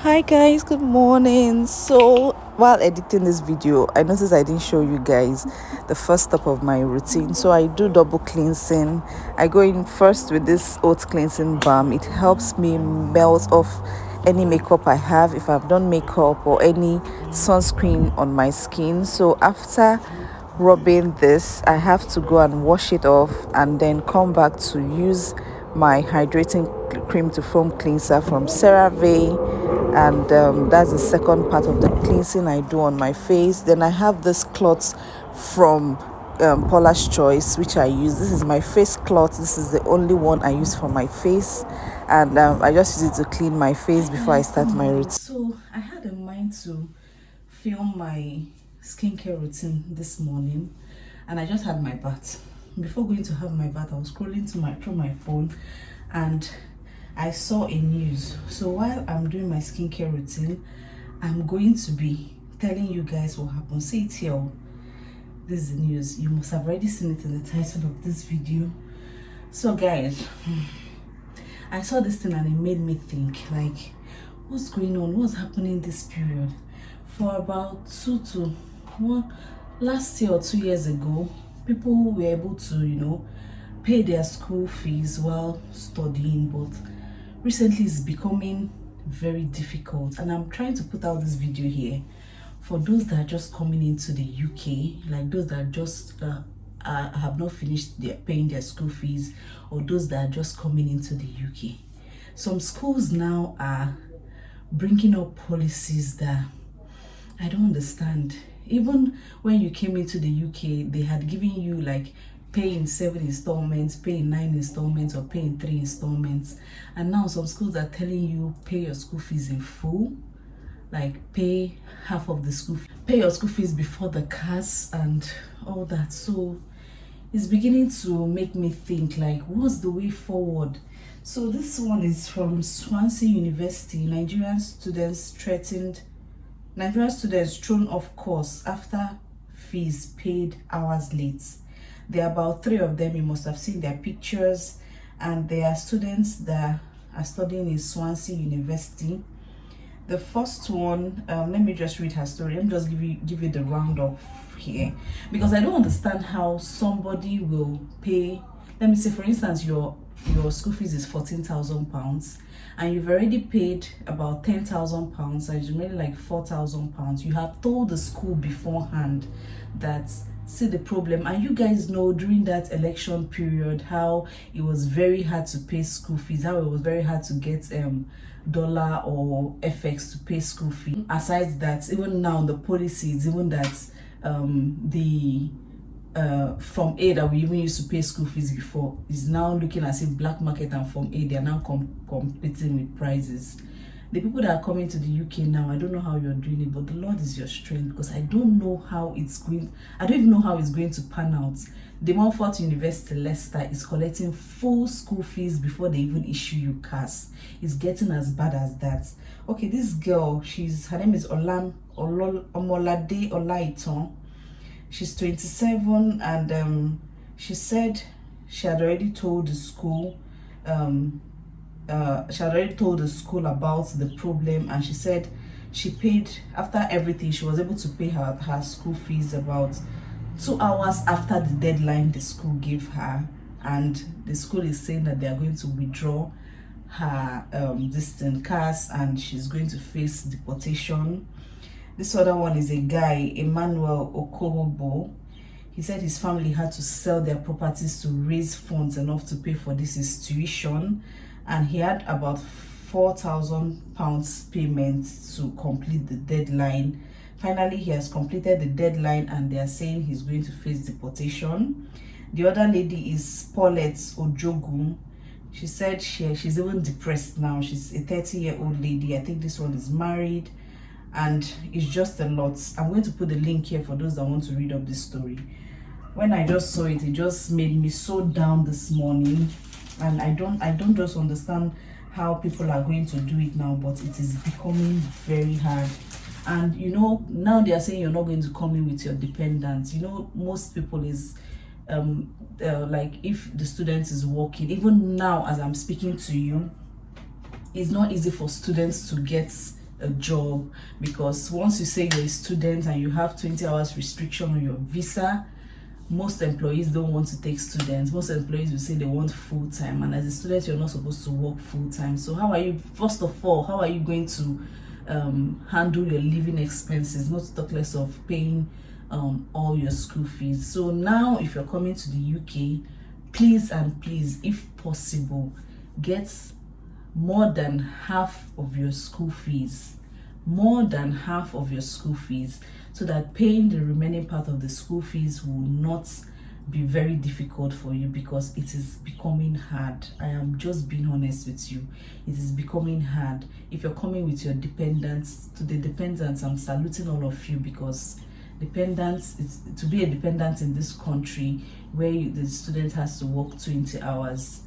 Hi guys, good morning. So while editing this video, I noticed I didn't show you guys the first step of my routine. So I do double cleansing. I go in first with this oat cleansing balm. It helps me melt off any makeup I have if I've done makeup or any sunscreen on my skin. So after rubbing this, I have to go and wash it off and then come back to use my hydrating cream to foam cleanser from CeraVe, and that's the second part of the cleansing I do on my face. Then I have this cloth from Paula's Choice, which I use. This is my face cloth. This is the only one I use for my face, and I just use it to clean my face before I start my routine. So I had in mind to film my skincare routine this morning, and I just had my bath. Before going to have my bath, I was scrolling through my phone and I saw a news. So while I'm doing my skincare routine, I'm going to be telling you guys what happened. See it here. This is the news. You must have already seen it in the title of this video. So guys, I saw this thing and it made me think, like, what's going on? What's happening this period? For about last year or 2 years ago, people were able to, pay their school fees while studying, but recently it's becoming very difficult. And I'm trying to put out this video here for those that are just coming into the UK, like those that just have not finished paying their school fees, or those that are just coming into the UK. Some schools now are bringing up policies that I don't understand. Even when you came into the UK, they had given you like pay in 7 installments, pay in 9 installments, or pay in 3 installments. And now some schools are telling you pay your school fees in full, like pay half of the school fee, pay your school fees before the CAS and all that. So it's beginning to make me think, like, what's the way forward? So this one is from Swansea University. Nigerian students thrown off course after fees paid hours late. There are about 3 of them. You must have seen their pictures, and they are students that are studying in Swansea University. The first one, let me just read her story. Let me just give you the roundup here, because I don't understand how somebody will pay. Let me say, for instance, your school fees is £14,000, and you've already paid about £10,000, and it's really like £4,000. You have told the school beforehand that, see the problem. And you guys know during that election period how it was very hard to pay school fees, how it was very hard to get dollar or FX to pay school fee. Aside that, even now the policy is even that from A that we even used to pay school fees before is now looking as if black market and from A they are now competing with prices. The people that are coming to the UK now, I don't know how you're doing it, but the Lord is your strength, because I don't know how it's going. I don't even know how it's going to pan out. The Montfort University Leicester is collecting full school fees before they even issue you CAS. It's getting as bad as that. Okay, this girl, her name is Omolade Olaiton. She's 27, and she said she had already told the school about the problem, and she said she paid, after everything, she was able to pay her school fees about 2 hours after the deadline the school gave her, and the school is saying that they are going to withdraw her distant CAS, and she's going to face deportation. This other one is a guy, Emmanuel Okorobo. He said his family had to sell their properties to raise funds enough to pay for this tuition, and he had about £4,000 payment to complete the deadline. Finally, he has completed the deadline, and they are saying he's going to face deportation. The other lady is Paulette Ojogun. She said she's even depressed now. She's a 30-year-old lady. I think this one is married, and it's just a lot. I'm going to put the link here for those that want to read up this story. When I just saw it, it just made me so down this morning, and I don't just understand how people are going to do it now, but it is becoming very hard. And now they are saying you're not going to come in with your dependents. Most people is like if the student is working. Even now as I'm speaking to you, it's not easy for students to get a job, because once you say you're a student and you have 20 hours restriction on your visa, most employees don't want to take students. Most employees will say they want full-time, and as a student you're not supposed to work full-time. So how are you, first of all, how are you going to handle your living expenses, not to talk less of paying all your school fees? So now if you're coming to the UK, please and please, if possible, get more than half of your school fees, more than half of your school fees, so that paying the remaining part of the school fees will not be very difficult for you, because it is becoming hard. I am just being honest with you, it is becoming hard. If you're coming with your dependents, to the dependents, I'm saluting all of you, because dependents, it's to be a dependent in this country where the student has to work 20 hours.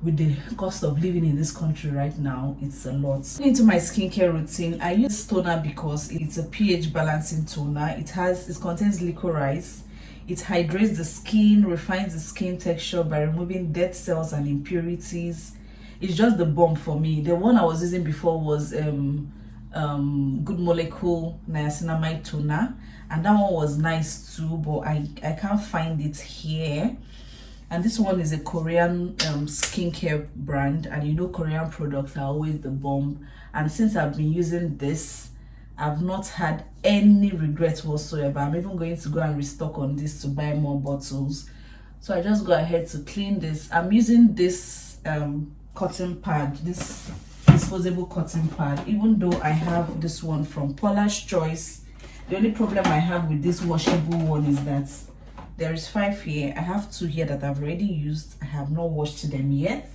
With the cost of living in this country right now, it's a lot. Into my skincare routine, I use toner because it's a pH balancing toner. It contains licorice. It hydrates the skin, refines the skin texture by removing dead cells and impurities. It's just the bomb for me. The one I was using before was Good Molecule Niacinamide toner, and that one was nice too, but I can't find it here. And this one is a Korean skincare brand, and you know Korean products are always the bomb. And since I've been using this, I've not had any regrets whatsoever. I'm even going to go and restock on this to buy more bottles. So I just go ahead to clean this. I'm using this cotton pad, this disposable cotton pad, even though I have this one from Paula's Choice. The only problem I have with this washable one is that there is 5 here. I have 2 here that I've already used. I have not washed them yet,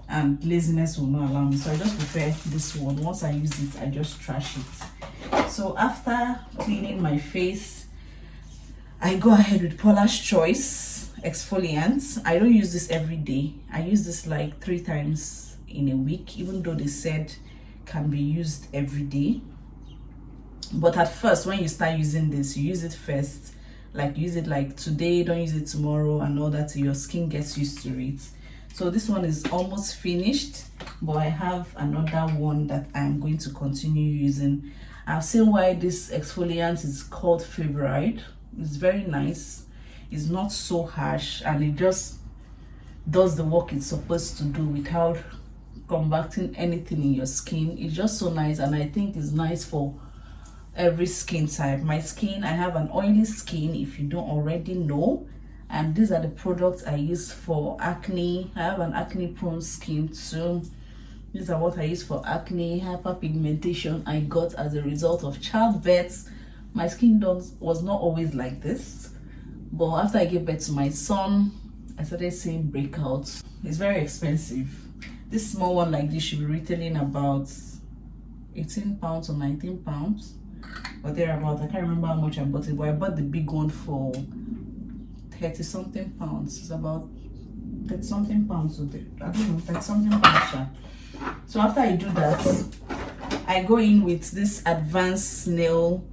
and laziness will not allow me, so I just prefer this one. Once I use it, I just trash it. So after cleaning my face, I go ahead with Paula's Choice exfoliant. I don't use this every day. I use this like 3 times in a week, even though they said can be used every day. But at first, when you start using this, you use it first, like use it like today, don't use it tomorrow and all that, till your skin gets used to it. So this one is almost finished, but I have another one that I'm going to continue using. I've seen why this exfoliant is called favour. It's very nice, it's not so harsh, and it just does the work it's supposed to do without combating anything in your skin. It's just so nice, and I think it's nice for every skin type. My skin, I have an oily skin, if you don't already know, and these are the products I use for acne. I have an acne prone skin too. These are what I use for acne. Hyperpigmentation I got as a result of childbirth. My skin was not always like this, but after I gave birth to my son, I started seeing breakouts. It's very expensive. This small one like this should be retailing about 18 pounds or 19 pounds, or thereabout. I can't remember how much I bought it, but I bought the big one for 30 something pounds. It's about 30 something pounds. So I don't know, 30 something pounds. So after I do that, I go in with this advanced snail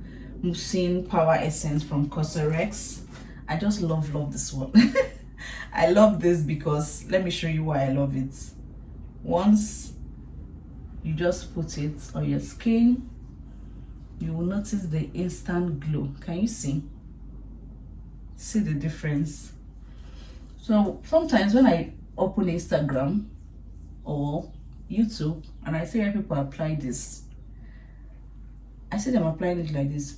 mucin power essence from Cosrx. I just love this one. I love this because, let me show you why I love it. Once you just put it on your skin, you will notice the instant glow. Can you see the difference? So sometimes when I open Instagram or YouTube and I see how people apply this, I see them applying it like this.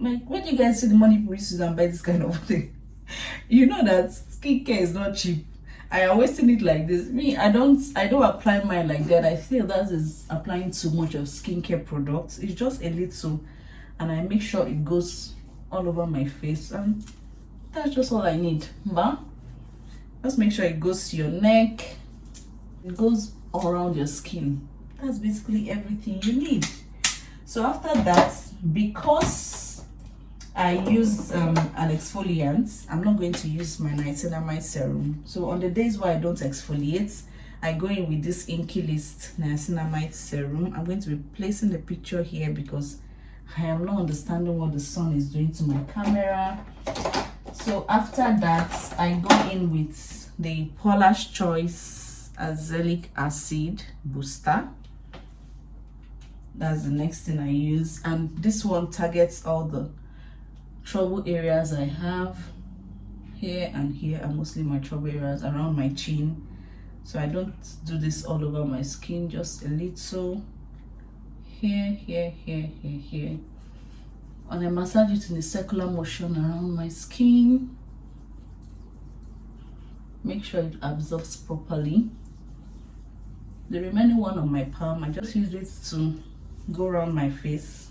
Like, where do you guys see the money people use and buy this kind of thing? You know that skincare is not cheap. I am wasting it like this. Me, I don't apply mine like that. I feel that is applying too much of skincare products. It's just a little, and I make sure it goes all over my face, and that's just all I need. But just make sure it goes to your neck, it goes all around your skin. That's basically everything you need. So after that, because I use an exfoliant, I'm not going to use my niacinamide serum. So on the days where I don't exfoliate, I go in with this Inky List niacinamide serum. I'm going to be placing the picture here because I am not understanding what the sun is doing to my camera. So after that, I go in with the Paula's Choice Azelaic Acid Booster. That's the next thing I use, and this one targets all the trouble areas I have here and here, and mostly my trouble areas around my chin. So I don't do this all over my skin, just a little here, here, here, here, here. And I massage it in a circular motion around my skin. Make sure it absorbs properly. The remaining one on my palm, I just use it to go around my face,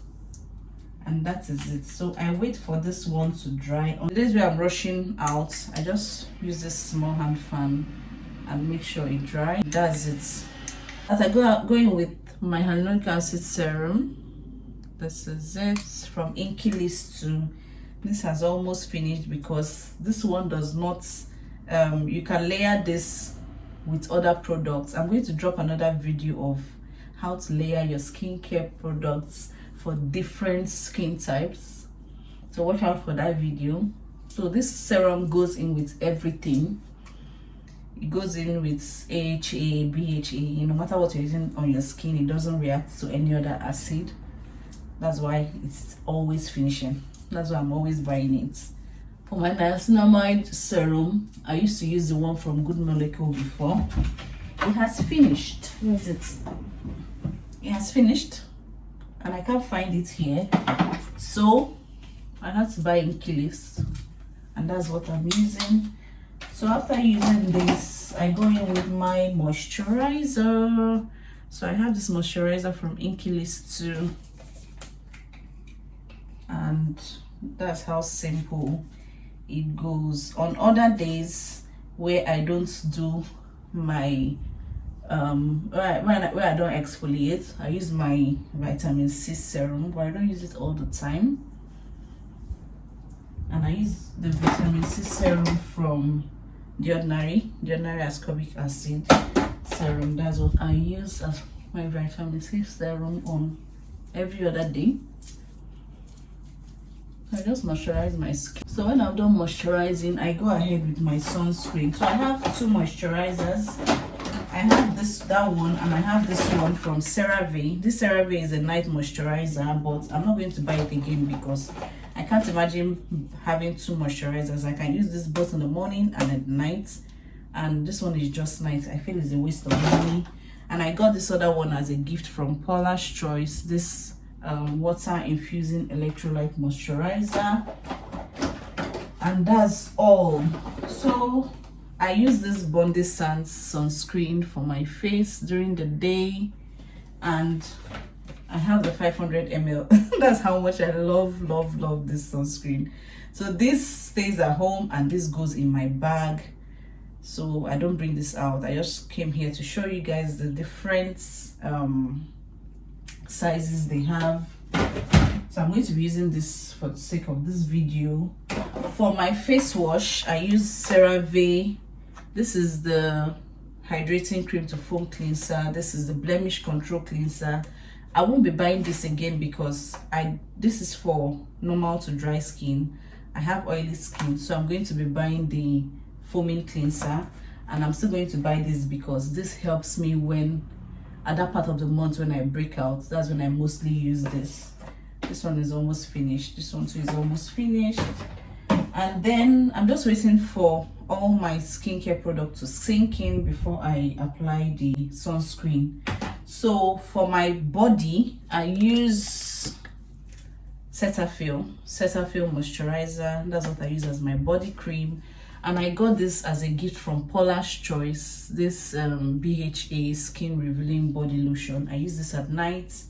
and that is it. So I wait for this one to dry. On the days where I'm rushing out, I just use this small hand fan and make sure it dries. That's it. As I go in with my hyaluronic acid serum, this is it from Inky List 2. This has almost finished because this one does not you can layer this with other products. I'm going to drop another video of how to layer your skincare products for different skin types, so watch out for that video. So this serum goes in with everything. It goes in with AHA, BHA, no matter what you're using on your skin, it doesn't react to any other acid. That's why it's always finishing. That's why I'm always buying it. For my niacinamide serum, I used to use the one from Good Molecule before. It has finished. Where is it? It has finished, and I can't find it here, so I had to buy Inky List, and that's what I'm using. So after using this, I go in with my moisturizer. So I have this moisturizer from Inky List 2, and that's how simple it goes. On other days where I don't do my where I don't exfoliate, I use my vitamin C serum, but I don't use it all the time. And I use the vitamin C serum from the ordinary ascorbic acid serum. That's what I use as my vitamin C serum on every other day. I just moisturize my skin. So when I'm done moisturizing, I go ahead with my sunscreen. So I have two moisturizers. I have that one, and I have this one from CeraVe. This CeraVe is a night moisturizer, but I'm not going to buy it again because I can't imagine having two moisturizers. I can use this both in the morning and at night, and this one is just night. I feel it's a waste of money. And I got this other one as a gift from Paula's Choice, this water infusing electrolyte moisturizer, and that's all. So I use this Bondi Sands sunscreen for my face during the day, and I have the 500 ml. That's how much I love this sunscreen. So this stays at home, and this goes in my bag, so I don't bring this out. I just came here to show you guys the different sizes they have. So I'm going to be using this for the sake of this video. For my face wash, I use CeraVe. This is the hydrating cream to foam cleanser. This is the blemish control cleanser. I won't be buying this again because this is for normal to dry skin. I have oily skin, so I'm going to be buying the foaming cleanser, and I'm still going to buy this because this helps me when at that part of the month when I break out. That's when I mostly use this. This one is almost finished. This one too is almost finished. And then I'm just waiting for all my skincare products to sink in before I apply the sunscreen. So for my body, I use Cetaphil moisturizer. That's what I use as my body cream, and I got this as a gift from Paula's Choice, this BHA skin revealing body lotion. I use this at night,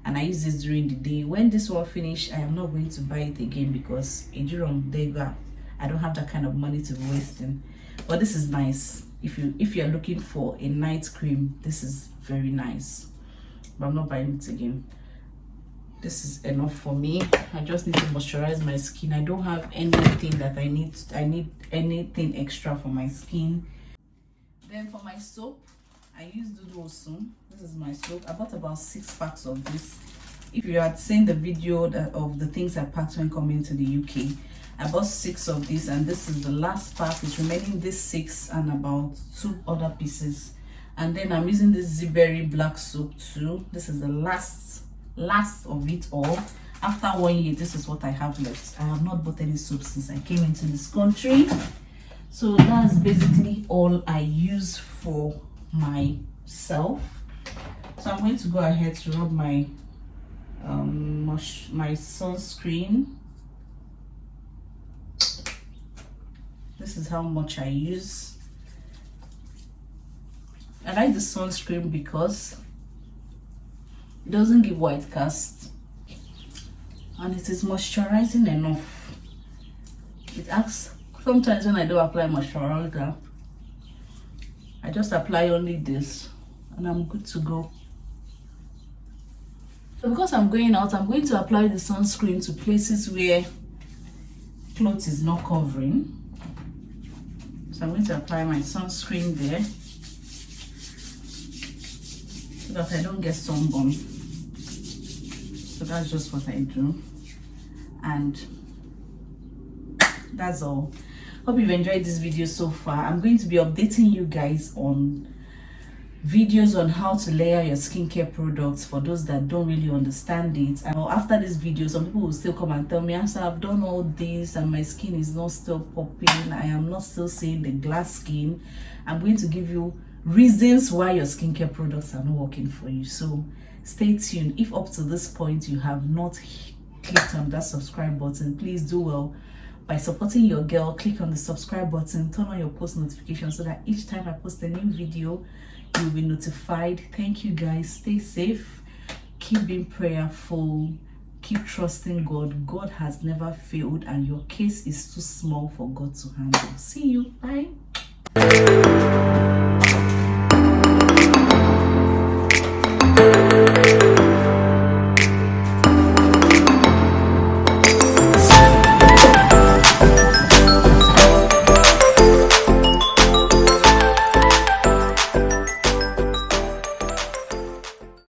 and I use this during the day. When this one finish, I am not going to buy it again because I don't have that kind of money to be wasting. But this is nice. If you're looking for a night cream, this is very nice. But I'm not buying it again. This is enough for me. I just need to moisturize my skin. I don't have anything that I need anything extra for my skin. Then for my soap, I use Dudu Osun. This is my soap. I bought about 6 packs of this. If you had seen the video of the things I packed when coming to the UK, I bought 6 of these, and this is the last pack. It's remaining this 6 and about 2 other pieces. And then I'm using this Zberry black soap too. This is the last of it all. After 1 year, this is what I have left. I have not bought any soap since I came into this country. So that's basically all I use for myself. So I'm going to go ahead to rub my my sunscreen. This is how much I use. I like the sunscreen because it doesn't give white cast and it is moisturizing enough. It acts, sometimes when I do apply moisturizer, I just apply only this and I'm good to go. So because I'm going out, I'm going to apply the sunscreen to places where clothes is not covering. So I'm going to apply my sunscreen there so that I don't get sunburn. So that's just what I do, and that's all. Hope you've enjoyed this video so far. I'm going to be updating you guys on videos on how to layer your skincare products for those that don't really understand it. And after this video, some people will still come and tell me, so I've done all this and my skin is not still popping, I am not still seeing the glass skin. I'm going to give you reasons why your skincare products are not working for you. So stay tuned. If up to this point you have not clicked on that subscribe button, please do well by supporting your girl. Click on the subscribe button, turn on your post notifications so that each time I post a new video you'll be notified. Thank you guys. Stay safe, keep being prayerful, keep trusting God. God has never failed and your case is too small for God to handle. See you. Bye.